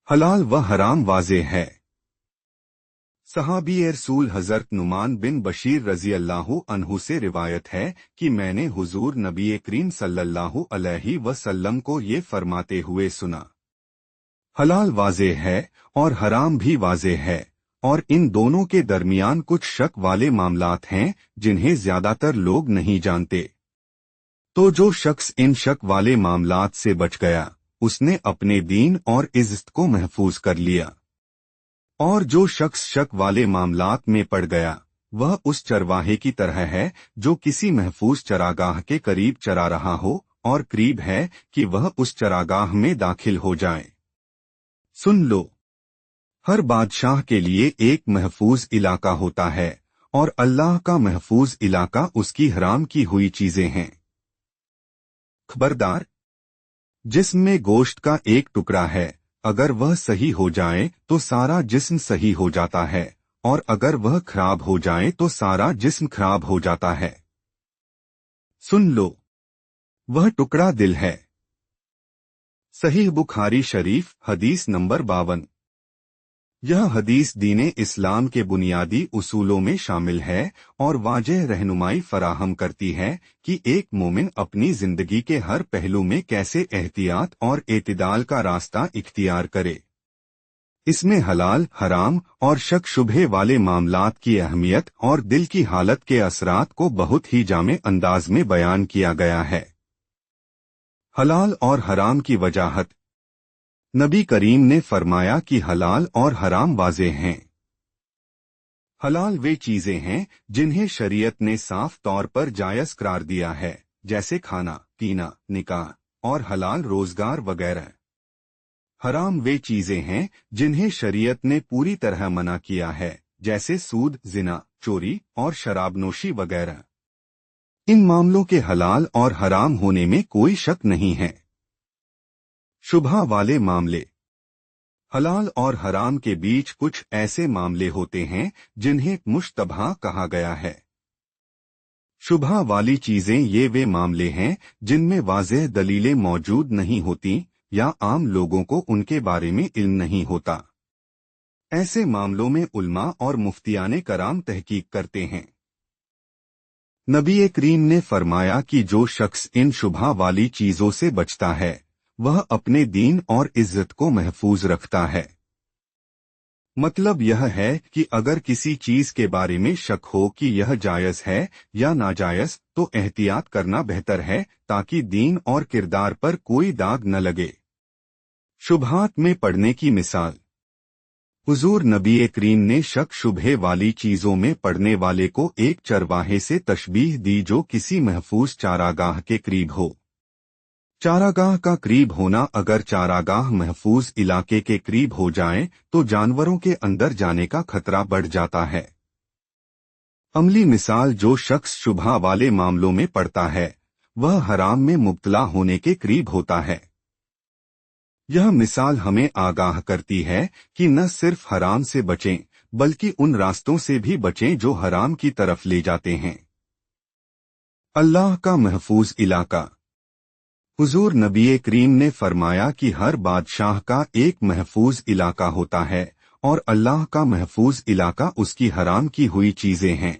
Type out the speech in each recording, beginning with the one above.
حلال و حرام واضح ہے۔ صحابی رسول حضرت نعمان بن بشیر رضی اللہ عنہ سے روایت ہے کہ میں نے حضور نبی کریم صلی اللہ علیہ وسلم کو یہ فرماتے ہوئے سنا، حلال واضح ہے اور حرام بھی واضح ہے، اور ان دونوں کے درمیان کچھ شک والے معاملات ہیں جنہیں زیادہ تر لوگ نہیں جانتے۔ تو جو شخص ان شک والے معاملات سے بچ گیا اس نے اپنے دین اور عزت کو محفوظ کر لیا، اور جو شخص شک والے معاملات میں پڑ گیا وہ اس چرواہے کی طرح ہے جو کسی محفوظ چراگاہ کے قریب چرا رہا ہو اور قریب ہے کہ وہ اس چراگاہ میں داخل ہو جائے۔ سن لو، ہر بادشاہ کے لیے ایک محفوظ علاقہ ہوتا ہے، اور اللہ کا محفوظ علاقہ اس کی حرام کی ہوئی چیزیں ہیں۔ خبردار، جسم میں گوشت کا ایک ٹکڑا ہے، اگر وہ صحیح ہو جائے تو سارا جسم صحیح ہو جاتا ہے، اور اگر وہ خراب ہو جائے تو سارا جسم خراب ہو جاتا ہے۔ سن لو، وہ ٹکڑا دل ہے۔ صحیح بخاری شریف حدیث نمبر 52۔ یہ حدیث دین اسلام کے بنیادی اصولوں میں شامل ہے اور واضح رہنمائی فراہم کرتی ہے کہ ایک مومن اپنی زندگی کے ہر پہلو میں کیسے احتیاط اور اعتدال کا راستہ اختیار کرے۔ اس میں حلال، حرام اور شک شبہے والے معاملات کی اہمیت اور دل کی حالت کے اثرات کو بہت ہی جامع انداز میں بیان کیا گیا ہے۔ حلال اور حرام کی وجاہت۔ نبی کریم نے فرمایا کہ حلال اور حرام واضح ہیں۔ حلال وہ چیزیں ہیں جنہیں شریعت نے صاف طور پر جائز قرار دیا ہے، جیسے کھانا، پینا، نکاح اور حلال روزگار وغیرہ۔ حرام وہ چیزیں ہیں جنہیں شریعت نے پوری طرح منع کیا ہے، جیسے سود، زنا، چوری اور شراب نوشی وغیرہ۔ ان معاملوں کے حلال اور حرام ہونے میں کوئی شک نہیں ہے۔ شبہ والے معاملے۔ حلال اور حرام کے بیچ کچھ ایسے معاملے ہوتے ہیں جنہیں مشتبہ کہا گیا ہے۔ شبہ والی چیزیں یہ وہ معاملے ہیں جن میں واضح دلیلیں موجود نہیں ہوتی یا عام لوگوں کو ان کے بارے میں علم نہیں ہوتا۔ ایسے معاملوں میں علماء اور مفتیان کرام تحقیق کرتے ہیں۔ نبی کریم نے فرمایا کہ جو شخص ان شبہ والی چیزوں سے بچتا ہے وہ اپنے دین اور عزت کو محفوظ رکھتا ہے۔ مطلب یہ ہے کہ اگر کسی چیز کے بارے میں شک ہو کہ یہ جائز ہے یا ناجائز تو احتیاط کرنا بہتر ہے تاکہ دین اور کردار پر کوئی داغ نہ لگے۔ شبہات میں پڑنے کی مثال۔ حضور نبی کریم نے شک شبہے والی چیزوں میں پڑنے والے کو ایک چرواہے سے تشبیہ دی جو کسی محفوظ چاراگاہ کے قریب ہو۔ چاراگاہ کا قریب ہونا اگر چاراگاہ محفوظ علاقے کے قریب ہو جائے تو جانوروں کے اندر جانے کا خطرہ بڑھ جاتا ہے۔ عملی مثال، جو شخص شبہ والے معاملوں میں پڑتا ہے وہ حرام میں مبتلا ہونے کے قریب ہوتا ہے۔ یہ مثال ہمیں آگاہ کرتی ہے کہ نہ صرف حرام سے بچیں بلکہ ان راستوں سے بھی بچیں جو حرام کی طرف لے جاتے ہیں۔ اللہ کا محفوظ علاقہ۔ حضور نبی کریم نے فرمایا کہ ہر بادشاہ کا ایک محفوظ علاقہ ہوتا ہے، اور اللہ کا محفوظ علاقہ اس کی حرام کی ہوئی چیزیں ہیں۔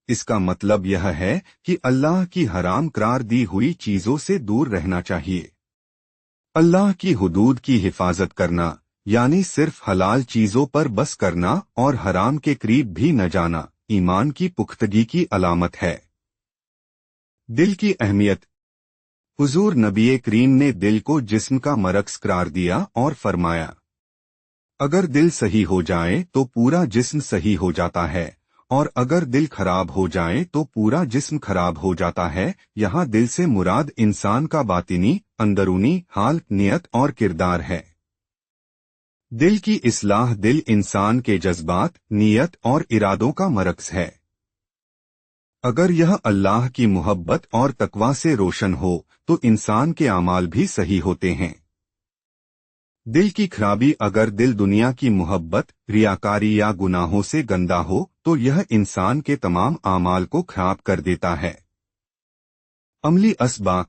اس کا مطلب یہ ہے کہ اللہ کی حرام قرار دی ہوئی چیزوں سے دور رہنا چاہیے۔ اللہ کی حدود کی حفاظت کرنا یعنی صرف حلال چیزوں پر بس کرنا اور حرام کے قریب بھی نہ جانا ایمان کی پختگی کی علامت ہے۔ دل کی اہمیت۔ حضور نبی کریم نے دل کو جسم کا مرکز قرار دیا اور فرمایا، اگر دل صحیح ہو جائے تو پورا جسم صحیح ہو جاتا ہے، اور اگر دل خراب ہو جائے تو پورا جسم خراب ہو جاتا ہے۔ یہاں دل سے مراد انسان کا باطنی، اندرونی حال، نیت اور کردار ہے۔ دل کی اصلاح دل انسان کے جذبات، نیت اور ارادوں کا مرکز ہے۔ اگر یہ اللہ کی محبت اور تقوی سے روشن ہو تو انسان کے اعمال بھی صحیح ہوتے ہیں۔ دل کی خرابی اگر دل دنیا کی محبت، ریاکاری یا گناہوں سے گندا ہو تو یہ انسان کے تمام اعمال کو خراب کر دیتا ہے۔ عملی اسباق۔